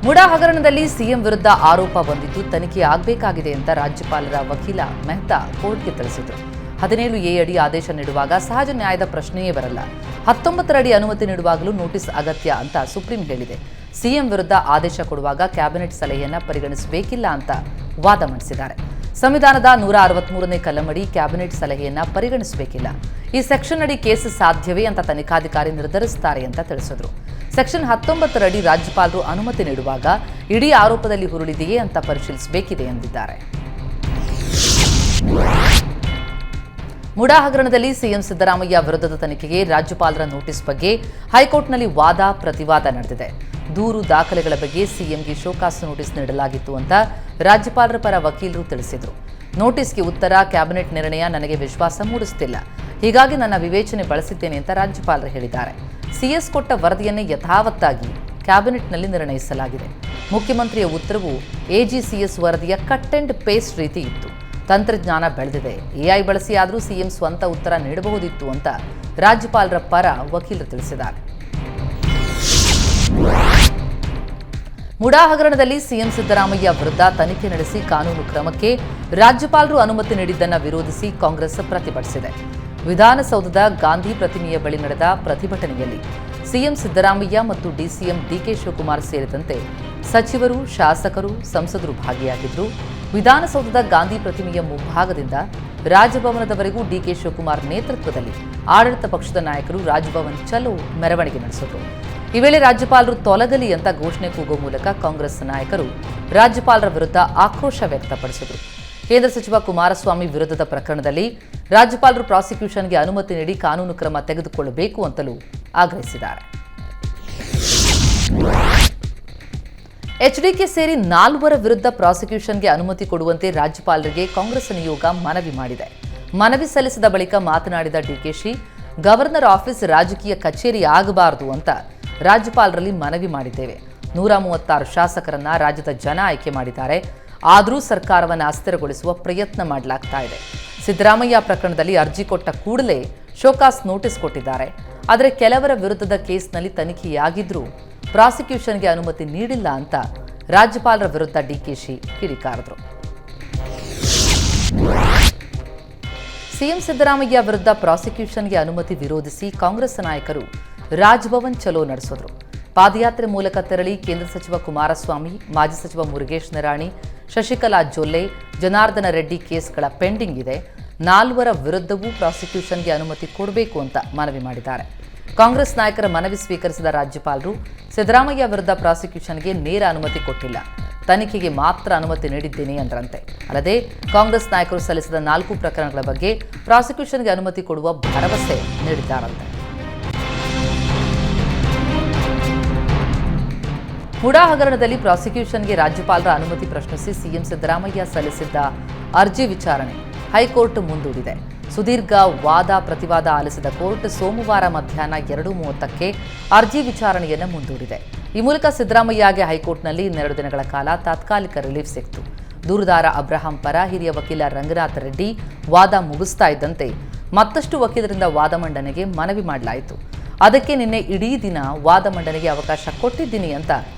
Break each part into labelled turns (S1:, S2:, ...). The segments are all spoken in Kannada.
S1: ಮುಡಾ ಹಗರಣದಲ್ಲಿ ಸಿಎಂ ವಿರುದ್ಧ ಆರೋಪ ಬಂದಿದ್ದು ತನಿಖೆ ಆಗಬೇಕಾಗಿದೆ ಅಂತ ರಾಜ್ಯಪಾಲರ ವಕೀಲ ಮೆಹ್ತಾ ಕೋರ್ಟ್ಗೆ ತಿಳಿಸಿದರು. 17A ಅಡಿ ಆದೇಶ ನೀಡುವಾಗ ಸಹಜ ನ್ಯಾಯದ ಪ್ರಶ್ನೆಯೇ ಬರಲ್ಲ. 19 ಅಡಿ ಅನುಮತಿ ನೀಡುವಾಗಲೂ ನೋಟಿಸ್ ಅಗತ್ಯ ಅಂತ ಸುಪ್ರೀಂ ಹೇಳಿದೆ. ಸಿಎಂ ವಿರುದ್ಧ ಆದೇಶ ಕೊಡುವಾಗ ಕ್ಯಾಬಿನೆಟ್ ಸಲಹೆಯನ್ನ ಪರಿಗಣಿಸಬೇಕಿಲ್ಲ ಅಂತ ವಾದ ಮಂಡಿಸಿದ್ದಾರೆ. ಸಂವಿಧಾನದ 163ನೇ ಕಲಮಡಿ ಕ್ಯಾಬಿನೆಟ್ ಸಲಹೆಯನ್ನ ಪರಿಗಣಿಸಬೇಕಿಲ್ಲ. ಈ ಸೆಕ್ಷನ್ ಅಡಿ ಕೇಸ್ ಸಾಧ್ಯವೇ ಅಂತ ತನಿಖಾಧಿಕಾರಿ ನಿರ್ಧರಿಸುತ್ತಾರೆ ಅಂತ ತಿಳಿಸಿದರು. ಸೆಕ್ಷನ್ 19 ಅಡಿ ರಾಜ್ಯಪಾಲರು ಅನುಮತಿ ನೀಡುವಾಗ ಇಡೀ ಆರೋಪದಲ್ಲಿ ಹುರುಳಿದೆಯೇ ಅಂತ ಪರಿಶೀಲಿಸಬೇಕಿದೆ ಎಂದಿದ್ದಾರೆ. ಮುಡಾ ಹಗರಣದಲ್ಲಿ ಸಿಎಂ ಸಿದ್ದರಾಮಯ್ಯ ವಿರುದ್ಧದ ತನಿಖೆಗೆ ರಾಜ್ಯಪಾಲರ ನೋಟಿಸ್ ಬಗ್ಗೆ ಹೈಕೋರ್ಟ್ನಲ್ಲಿ ವಾದ ಪ್ರತಿವಾದ ನಡೆದಿದೆ. ದೂರು ದಾಖಲೆಗಳ ಬಗ್ಗೆ ಸಿಎಂಗೆ ಶೋಕಾಸ್ ನೋಟಿಸ್ ನೀಡಲಾಗಿತ್ತು ಅಂತ ರಾಜ್ಯಪಾಲರ ಪರ ವಕೀಲರು ತಿಳಿಸಿದರು. ನೋಟಿಸ್ಗೆ ಉತ್ತರ ಕ್ಯಾಬಿನೆಟ್ ನಿರ್ಣಯ ನನಗೆ ವಿಶ್ವಾಸ ಮೂಡಿಸುತ್ತಿಲ್ಲ, ಹೀಗಾಗಿ ನನ್ನ ವಿವೇಚನೆ ಬಳಸಿದ್ದೇನೆ ಅಂತ ರಾಜ್ಯಪಾಲರು ಹೇಳಿದ್ದಾರೆ. ಸಿಎಸ್ ಕೊಟ್ಟ ವರದಿಯನ್ನೇ ಯಥಾವತ್ತಾಗಿ ಕ್ಯಾಬಿನೆಟ್ನಲ್ಲಿ ನಿರ್ಣಯಿಸಲಾಗಿದೆ. ಮುಖ್ಯಮಂತ್ರಿಯ ಉತ್ತರವು ಎಜಿಸಿಎಸ್ ವರದಿಯ ಕಟ್ ಅಂಡ್ ಪೇಸ್ಟ್ ರೀತಿ ಇತ್ತು. ತಂತ್ರಜ್ಞಾನ ಬೆಳೆದಿದೆ, ಎಐ ಬಳಸಿ ಆದರೂ ಸಿಎಂ ಸ್ವಂತ ಉತ್ತರ ನೀಡಬಹುದಿತ್ತು ಅಂತ ರಾಜ್ಯಪಾಲರ ಪರ ವಕೀಲರು ತಿಳಿಸಿದ್ದಾರೆ. ಮುಡಾ ಹಗರಣದಲ್ಲಿ ಸಿಎಂ ಸಿದ್ದರಾಮಯ್ಯ ವಿರುದ್ಧ ತನಿಖೆ ನಡೆಸಿ ಕಾನೂನು ಕ್ರಮಕ್ಕೆ ರಾಜ್ಯಪಾಲರು ಅನುಮತಿ ನೀಡಿದ್ದನ್ನು ವಿರೋಧಿಸಿ ಕಾಂಗ್ರೆಸ್ ಪ್ರತಿಭಟಿಸಿದೆ. ವಿಧಾನಸೌಧದ ಗಾಂಧಿ ಪ್ರತಿಮೆಯ ಬಳಿ ನಡೆದ ಪ್ರತಿಭಟನೆಯಲ್ಲಿ ಸಿಎಂ ಸಿದ್ದರಾಮಯ್ಯ ಮತ್ತು ಡಿಸಿಎಂ ಡಿಕೆ ಶಿವಕುಮಾರ್ ಸೇರಿದಂತೆ ಸಚಿವರು, ಶಾಸಕರು, ಸಂಸದರು ಭಾಗಿಯಾಗಿದ್ದರು. ವಿಧಾನಸೌಧದ ಗಾಂಧಿ ಪ್ರತಿಮೆಯ ಮುಂಭಾಗದಿಂದ ರಾಜಭವನದವರೆಗೂ ಡಿಕೆ ಶಿವಕುಮಾರ್ ನೇತೃತ್ವದಲ್ಲಿ ಆಡಳಿತ ಪಕ್ಷದ ನಾಯಕರು ರಾಜಭವನ್ ಚಲೋ ಮೆರವಣಿಗೆ ನಡೆಸಿದರು. ಈ ವೇಳೆ ರಾಜ್ಯಪಾಲರು ತೊಲಗಲಿ ಅಂತ ಘೋಷಣೆ ಕೂಗುವ ಮೂಲಕ ಕಾಂಗ್ರೆಸ್ ನಾಯಕರು ರಾಜ್ಯಪಾಲರ ವಿರುದ್ಧ ಆಕ್ರೋಶ ವ್ಯಕ್ತಪಡಿಸಿದರು. ಕೇಂದ್ರ ಸಚಿವ ಕುಮಾರಸ್ವಾಮಿ ವಿರುದ್ಧದ ಪ್ರಕರಣದಲ್ಲಿ ರಾಜ್ಯಪಾಲರು ಪ್ರಾಸಿಕ್ಯೂಷನ್ಗೆ ಅನುಮತಿ ನೀಡಿ ಕಾನೂನು ಕ್ರಮ ತೆಗೆದುಕೊಳ್ಳಬೇಕು ಅಂತಲೂ ಆಗ್ರಹಿಸಿದ್ದಾರೆ. ಎಚ್ಡಿಕೆ ಸೇರಿ 4 ವಿರುದ್ಧ ಪ್ರಾಸಿಕ್ಯೂಷನ್ಗೆ ಅನುಮತಿ ಕೊಡುವಂತೆ ರಾಜ್ಯಪಾಲರಿಗೆ ಕಾಂಗ್ರೆಸ್ ನಿಯೋಗ ಮನವಿ ಮಾಡಿದೆ. ಮನವಿ ಸಲ್ಲಿಸಿದ ಬಳಿಕ ಮಾತನಾಡಿದ ಡಿಕೆಶಿ, ಗವರ್ನರ್ ಆಫೀಸ್ ರಾಜಕೀಯ ಕಚೇರಿ ಆಗಬಾರದು ಅಂತ ರಾಜ್ಯಪಾಲರಲ್ಲಿ ಮನವಿ ಮಾಡಿದ್ದೇವೆ. 136 ಶಾಸಕರನ್ನ ರಾಜ್ಯದ ಜನ ಆಯ್ಕೆ ಮಾಡಿದ್ದಾರೆ, ಆದರೂ ಸರ್ಕಾರವನ್ನು ಅಸ್ಥಿರಗೊಳಿಸುವ ಪ್ರಯತ್ನ ಮಾಡಲಾಗ್ತಾ ಇದೆ. ಸಿದ್ದರಾಮಯ್ಯ ಪ್ರಕರಣದಲ್ಲಿ ಅರ್ಜಿ ಕೊಟ್ಟ ಕೂಡಲೇ ಶೋಕಾಸ್ ನೋಟಿಸ್ ಕೊಟ್ಟಿದ್ದಾರೆ. ಆದರೆ ಕೆಲವರ ವಿರುದ್ಧದ ಕೇಸ್ನಲ್ಲಿ ತನಿಖೆಯಾಗಿದ್ರೂ ಪ್ರಾಸಿಕ್ಯೂಷನ್ಗೆ ಅನುಮತಿ ನೀಡಿಲ್ಲ ಅಂತ ರಾಜ್ಯಪಾಲರ ವಿರುದ್ಧ ಡಿಕೆಶಿ ಕಿಡಿಕಾರಿದರು. ಸಿಎಂ ಸಿದ್ದರಾಮಯ್ಯ ವಿರುದ್ಧ ಪ್ರಾಸಿಕ್ಯೂಷನ್ಗೆ ಅನುಮತಿ ವಿರೋಧಿಸಿ ಕಾಂಗ್ರೆಸ್ ನಾಯಕರು ರಾಜಭವನ್ ಚಲೋ ನಡೆಸಿದರು. ಪಾದಯಾತ್ರೆ ಮೂಲಕ ತೆರಳಿ ಕೇಂದ್ರ ಸಚಿವ ಕುಮಾರಸ್ವಾಮಿ, ಮಾಜಿ ಸಚಿವ ಮುರುಗೇಶ್ ನಿರಾಣಿ, ಶಶಿಕಲಾ ಜೊಲ್ಲೆ, ಜನಾರ್ದನ ರೆಡ್ಡಿ ಕೇಸ್ಗಳ ಪೆಂಡಿಂಗ್ ಇದೆ. 4 ವಿರುದ್ಧವೂ ಪ್ರಾಸಿಕ್ಯೂಷನ್ಗೆ ಅನುಮತಿ ಕೊಡಬೇಕು ಅಂತ ಮನವಿ ಮಾಡಿದ್ದಾರೆ. ಕಾಂಗ್ರೆಸ್ ನಾಯಕರ ಮನವಿ ಸ್ವೀಕರಿಸಿದ ರಾಜ್ಯಪಾಲರು ಸಿದ್ದರಾಮಯ್ಯ ವಿರುದ್ಧ ಪ್ರಾಸಿಕ್ಯೂಷನ್ಗೆ ನೇರ ಅನುಮತಿ ಕೊಟ್ಟಿಲ್ಲ, ತನಿಖೆಗೆ ಮಾತ್ರ ಅನುಮತಿ ನೀಡಿದ್ದೇನೆ ಎಂದ್ರಂತೆ. ಅಲ್ಲದೆ ಕಾಂಗ್ರೆಸ್ ನಾಯಕರು ಸಲ್ಲಿಸಿದ 4 ಪ್ರಕರಣಗಳ ಬಗ್ಗೆ ಪ್ರಾಸಿಕ್ಯೂಷನ್ಗೆ ಅನುಮತಿ ಕೊಡುವ ಭರವಸೆ ನೀಡಿದ್ದಾರಂತೆ. ಮುಡಾ ಹಗರಣದಲ್ಲಿ ಪ್ರಾಸಿಕ್ಯೂಷನ್ಗೆ ರಾಜ್ಯಪಾಲರ ಅನುಮತಿ ಪ್ರಶ್ನಿಸಿ ಸಿಎಂ ಸಿದ್ದರಾಮಯ್ಯ ಸಲ್ಲಿಸಿದ್ದ ಅರ್ಜಿ ವಿಚಾರಣೆ ಹೈಕೋರ್ಟ್ ಮುಂದೂಡಿದೆ. ಸುದೀರ್ಘ ವಾದ ಪ್ರತಿವಾದ ಆಲಿಸಿದ ಕೋರ್ಟ್ ಸೋಮವಾರ ಮಧ್ಯಾಹ್ನ 2:30ಕ್ಕೆ ಅರ್ಜಿ ವಿಚಾರಣೆಯನ್ನು ಮುಂದೂಡಿದೆ. ಈ ಮೂಲಕ ಸಿದ್ದರಾಮಯ್ಯಗೆ ಹೈಕೋರ್ಟ್ನಲ್ಲಿ 2 ದಿನಗಳ ಕಾಲ ತಾತ್ಕಾಲಿಕ ರಿಲೀಫ್ ಸಿಕ್ತು. ದೂರುದಾರ ಅಬ್ರಹಾಂ ಪರ ಹಿರಿಯ ವಕೀಲ ರಂಗನಾಥ್ ರೆಡ್ಡಿ ವಾದ ಮುಗಿಸ್ತಾ ಇದ್ದಂತೆ ಮತ್ತಷ್ಟು ವಕೀಲರಿಂದ ವಾದ ಮಂಡನೆಗೆ ಮನವಿ ಮಾಡಲಾಯಿತು. ಅದಕ್ಕೆ ನಿನ್ನೆ ಇಡೀ ದಿನ ವಾದ ಮಂಡನೆಗೆ ಅವಕಾಶ ಕೊಟ್ಟಿದ್ದೀನಿ ಅಂತ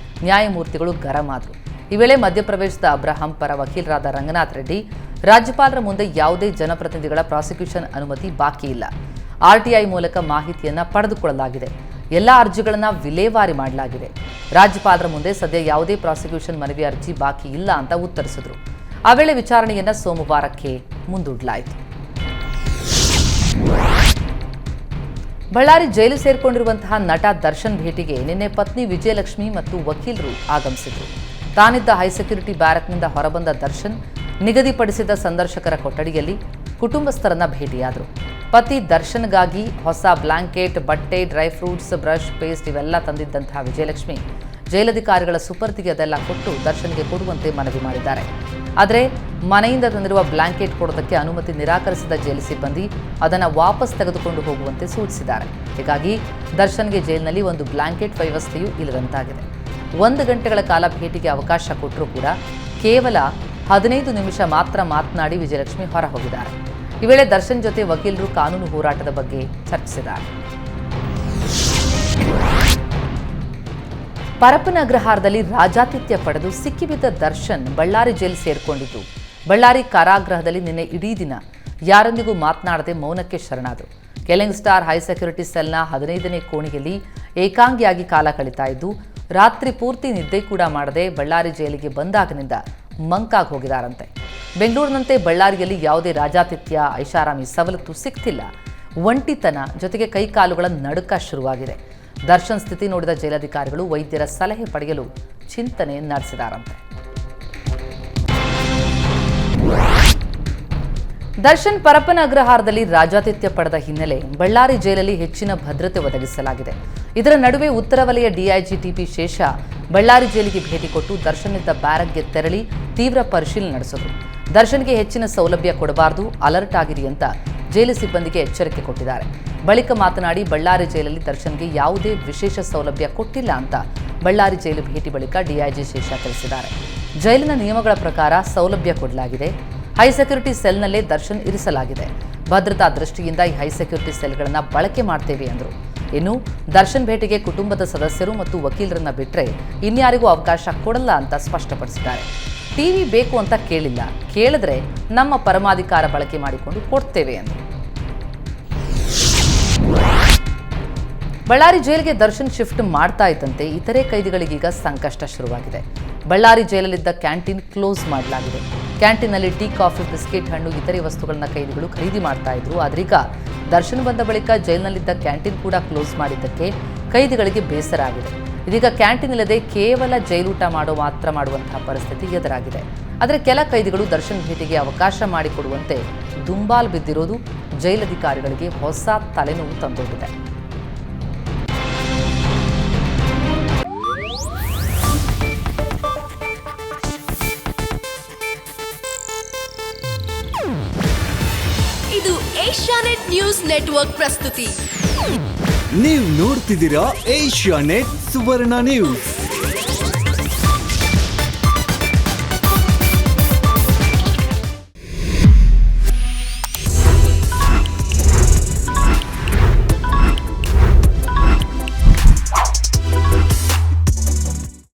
S1: ನ್ಯಾಯಮೂರ್ತಿಗಳು ಗರಂ ಆದರು. ಈ ವೇಳೆ ಮಧ್ಯಪ್ರವೇಶದ ಅಬ್ರಹಾಂ ಪರ ವಕೀಲರಾದ ರಂಗನಾಥ್ ರೆಡ್ಡಿ, ರಾಜ್ಯಪಾಲರ ಮುಂದೆ ಯಾವುದೇ ಜನಪ್ರತಿನಿಧಿಗಳ ಪ್ರಾಸಿಕ್ಯೂಷನ್ ಅನುಮತಿ ಬಾಕಿ ಇಲ್ಲ, ಆರ್ಟಿಐ ಮೂಲಕ ಮಾಹಿತಿಯನ್ನು ಪಡೆದುಕೊಳ್ಳಲಾಗಿದೆ, ಎಲ್ಲ ಅರ್ಜಿಗಳನ್ನು ವಿಲೇವಾರಿ ಮಾಡಲಾಗಿದೆ, ರಾಜ್ಯಪಾಲರ ಮುಂದೆ ಸದ್ಯ ಯಾವುದೇ ಪ್ರಾಸಿಕ್ಯೂಷನ್ ಮನವಿ ಅರ್ಜಿ ಬಾಕಿ ಇಲ್ಲ ಅಂತ ಉತ್ತರಿಸಿದರು. ಆ ವೇಳೆ ವಿಚಾರಣೆಯನ್ನು ಸೋಮವಾರಕ್ಕೆ ಮುಂದೂಡಲಾಯಿತು. ಬಳ್ಳಾರಿ ಜೈಲು ಸೇರಿಕೊಂಡಿರುವಂತಹ ನಟ ದರ್ಶನ್ ಭೇಟಿಗೆ ನಿನ್ನೆ ಪತ್ನಿ ವಿಜಯಲಕ್ಷ್ಮಿ ಮತ್ತು ವಕೀಲರು ಆಗಮಿಸಿದರು. ತಾನಿದ್ದ ಹೈಸೆಕ್ಯೂರಿಟಿ ಬ್ಯಾರಕ್ನಿಂದ ಹೊರಬಂದ ದರ್ಶನ್ ನಿಗದಿಪಡಿಸಿದ ಸಂದರ್ಶಕರ ಕೊಠಡಿಯಲ್ಲಿ ಕುಟುಂಬಸ್ಥರನ್ನ ಭೇಟಿಯಾದರು. ಪತಿ ದರ್ಶನ್ಗಾಗಿ ಹೊಸ ಬ್ಲಾಂಕೆಟ್, ಬಟ್ಟೆ, ಡ್ರೈ ಫ್ರೂಟ್ಸ್, ಬ್ರಷ್, ಪೇಸ್ಟ್ ಇವೆಲ್ಲ ತಂದಿದ್ದಂತಹ ವಿಜಯಲಕ್ಷ್ಮಿ ಜೈಲಧಿಕಾರಿಗಳ ಸುಪರ್ದಿಗೆ ಅದೆಲ್ಲ ಕೊಟ್ಟು ದರ್ಶನ್ಗೆ ಕೊಡುವಂತೆ ಮನವಿ ಮಾಡಿದ್ದಾರೆ. ಆದರೆ ಮನೆಯಿಂದ ತಂದಿರುವ ಬ್ಲಾಂಕೆಟ್ ಕೊಡೋದಕ್ಕೆ ಅನುಮತಿ ನಿರಾಕರಿಸಿದ ಜೈಲು ಸಿಬ್ಬಂದಿ ಅದನ್ನು ವಾಪಸ್ ತೆಗೆದುಕೊಂಡು ಹೋಗುವಂತೆ ಸೂಚಿಸಿದ್ದಾರೆ. ಹೀಗಾಗಿ ದರ್ಶನ್ಗೆ ಜೈಲಿನಲ್ಲಿ ಒಂದು ಬ್ಲಾಂಕೆಟ್ ವ್ಯವಸ್ಥೆಯೂ ಇಲ್ಲದಂತಾಗಿದೆ. 1 ಗಂಟೆಗಳ ಕಾಲ ಭೇಟಿಗೆ ಅವಕಾಶ ಕೊಟ್ಟರೂ ಕೂಡ ಕೇವಲ 15 ನಿಮಿಷ ಮಾತ್ರ ಮಾತನಾಡಿ ವಿಜಯಲಕ್ಷ್ಮಿ ಹೊರ ಹೋಗಿದ್ದಾರೆ. ಈ ವೇಳೆ ದರ್ಶನ್ ಜೊತೆ ವಕೀಲರು ಕಾನೂನು ಹೋರಾಟದ ಬಗ್ಗೆ ಚರ್ಚಿಸಿದ್ದಾರೆ. ಪರಪ್ಪನ ಅಗ್ರಹಾರದಲ್ಲಿ ರಾಜಾತಿಥ್ಯ ಪಡೆದು ಸಿಕ್ಕಿಬಿದ್ದ ದರ್ಶನ್ ಬಳ್ಳಾರಿ ಜೈಲು ಸೇರಿಕೊಂಡಿದ್ದು ಬಳ್ಳಾರಿ ಕಾರಾಗೃಹದಲ್ಲಿ ನಿನ್ನೆ ಇಡೀ ದಿನ ಯಾರೊಂದಿಗೂ ಮಾತನಾಡದೆ ಮೌನಕ್ಕೆ ಶರಣಾದರು. ಕೆಲಿಂಗ್ ಸ್ಟಾರ್ ಹೈ ಸೆಕ್ಯೂರಿಟಿ ಸೆಲ್ನ 15ನೇ ಕೋಣೆಯಲ್ಲಿ ಏಕಾಂಗಿಯಾಗಿ ಕಾಲ ಕಳೀತಾ ಇದ್ದು ರಾತ್ರಿ ಪೂರ್ತಿ ನಿದ್ದೆ ಕೂಡ ಮಾಡದೆ ಬಳ್ಳಾರಿ ಜೈಲಿಗೆ ಬಂದಾಗನಿಂದ ಮಂಕಾಗಿ ಹೋಗಿದಾರಂತೆ. ಬೆಂಗಳೂರಿನಂತೆ ಬಳ್ಳಾರಿಯಲ್ಲಿ ಯಾವುದೇ ರಾಜಾತಿಥ್ಯ ಐಷಾರಾಮಿ ಸವಲತ್ತು ಸಿಗ್ತಿಲ್ಲ. ಒಂಟಿತನ ಜೊತೆಗೆ ಕೈಕಾಲುಗಳ ನಡುಕ ಶುರುವಾಗಿದೆ. ದರ್ಶನ್ ಸ್ಥಿತಿ ನೋಡಿದ ಜೈಲಧಿಕಾರಿಗಳು ವೈದ್ಯರ ಸಲಹೆ ಪಡೆಯಲು ಚಿಂತನೆ ನಡೆಸಿದಾರಂತೆ. ದರ್ಶನ್ ಪರಪ್ಪನ ಅಗ್ರಹಾರದಲ್ಲಿ ರಾಜಾತಿಥ್ಯ ಪಡೆದ ಹಿನ್ನೆಲೆ ಬಳ್ಳಾರಿ ಜೈಲಲ್ಲಿ ಹೆಚ್ಚಿನ ಭದ್ರತೆ ಒದಗಿಸಲಾಗಿದೆ. ಇದರ ನಡುವೆ ಉತ್ತರ ವಲಯ ಡಿಐಜಿ ಟಿಪಿ ಶೇಷ ಬಳ್ಳಾರಿ ಜೈಲಿಗೆ ಭೇಟಿ ಕೊಟ್ಟು ದರ್ಶನ್ ಇದ್ದ ಬ್ಯಾರಕ್ಗೆ ತೆರಳಿ ತೀವ್ರ ಪರಿಶೀಲನೆ ನಡೆಸಿದರು. ದರ್ಶನ್ಗೆ ಹೆಚ್ಚಿನ ಸೌಲಭ್ಯ ಕೊಡಬಾರದು, ಅಲರ್ಟ್ ಆಗಿರಿ ಅಂತ ಜೈಲು ಸಿಬ್ಬಂದಿಗೆ ಎಚ್ಚರಿಕೆ ಕೊಟ್ಟಿದ್ದಾರೆ. ಬಳಿಕ ಮಾತನಾಡಿ ಬಳ್ಳಾರಿ ಜೈಲಲ್ಲಿ ದರ್ಶನ್ಗೆ ಯಾವುದೇ ವಿಶೇಷ ಸೌಲಭ್ಯ ಕೊಟ್ಟಿಲ್ಲ ಅಂತ ಬಳ್ಳಾರಿ ಜೈಲು ಭೇಟಿ ಬಳಿಕ ಡಿಐಜಿ ಶೇಷ ತಿಳಿಸಿದ್ದಾರೆ. ಜೈಲಿನ ನಿಯಮಗಳ ಪ್ರಕಾರ ಸೌಲಭ್ಯ ಕೊಡಲಾಗಿದೆ. ಹೈ ಸೆಕ್ಯೂರಿಟಿ ಸೆಲ್ನಲ್ಲೇ ದರ್ಶನ್ ಇರಿಸಲಾಗಿದೆ. ಭದ್ರತಾ ದೃಷ್ಟಿಯಿಂದ ಈ ಹೈ ಸೆಕ್ಯೂರಿಟಿ ಸೆಲ್ಗಳನ್ನು ಬಳಕೆ ಮಾಡ್ತೇವೆ ಎಂದರು. ಇನ್ನು ದರ್ಶನ್ ಭೇಟಿಗೆ ಕುಟುಂಬದ ಸದಸ್ಯರು ಮತ್ತು ವಕೀಲರನ್ನ ಬಿಟ್ಟರೆ ಇನ್ಯಾರಿಗೂ ಅವಕಾಶ ಕೊಡಲ್ಲ ಅಂತ ಸ್ಪಷ್ಟಪಡಿಸಿದ್ದಾರೆ. ಟಿವಿ ಬೇಕು ಅಂತ ಕೇಳಿಲ್ಲ, ಕೇಳಿದ್ರೆ ನಮ್ಮ ಪರಮಾಧಿಕಾರ ಬಳಕೆ ಮಾಡಿಕೊಂಡು ಕೊಡ್ತೇವೆ ಎಂದರು. ಬಳ್ಳಾರಿ ಜೈಲಿಗೆ ದರ್ಶನ್ ಶಿಫ್ಟ್ ಮಾಡ್ತಾ ಇದ್ದಂತೆ ಇತರೆ ಕೈದಿಗಳಿಗೀಗ ಸಂಕಷ್ಟ ಶುರುವಾಗಿದೆ. ಬಳ್ಳಾರಿ ಜೈಲಲ್ಲಿದ್ದ ಕ್ಯಾಂಟೀನ್ ಕ್ಲೋಸ್ ಮಾಡಲಾಗಿದೆ. ಕ್ಯಾಂಟೀನ್ನಲ್ಲಿ ಟೀ, ಕಾಫಿ, ಬಿಸ್ಕೆಟ್, ಹಣ್ಣು ಇತರೆ ವಸ್ತುಗಳನ್ನ ಕೈದಿಗಳು ಖರೀದಿ ಮಾಡ್ತಾ ಇದ್ರು. ಆದ್ರೀಗ ದರ್ಶನ್ ಬಂದ ಬಳಿಕ ಜೈಲಿನಲ್ಲಿದ್ದ ಕ್ಯಾಂಟೀನ್ ಕೂಡ ಕ್ಲೋಸ್ ಮಾಡಿದ್ದಕ್ಕೆ ಕೈದಿಗಳಿಗೆ ಬೇಸರ ಆಗಿದೆ. ಇದೀಗ ಕ್ಯಾಂಟೀನ್ ಇಲ್ಲದೆ ಕೇವಲ ಜೈಲೂಟ ಮಾಡುವಂತಹ ಪರಿಸ್ಥಿತಿ ಎದುರಾಗಿದೆ. ಆದರೆ ಕೆಲ ಕೈದಿಗಳು ದರ್ಶನ್ ಭೇಟಿಗೆ ಅವಕಾಶ ಮಾಡಿಕೊಡುವಂತೆ ದುಂಬಾಲು ಬಿದ್ದಿರೋದು ಜೈಲಧಿಕಾರಿಗಳಿಗೆ ಹೊಸ ತಲೆನೋವು ತಂದೊಡ್ಡಿದೆ.
S2: ಇದು ಏಷ್ಯಾನೆಟ್ ನ್ಯೂಸ್ ನೆಟ್ವರ್ಕ್ ಪ್ರಸ್ತುತಿ.
S3: ನೀವು ನೋಡ್ತಿದ್ದೀರಾ ಏಷ್ಯಾನೆಟ್ ಸುವರ್ಣ ನ್ಯೂಸ್.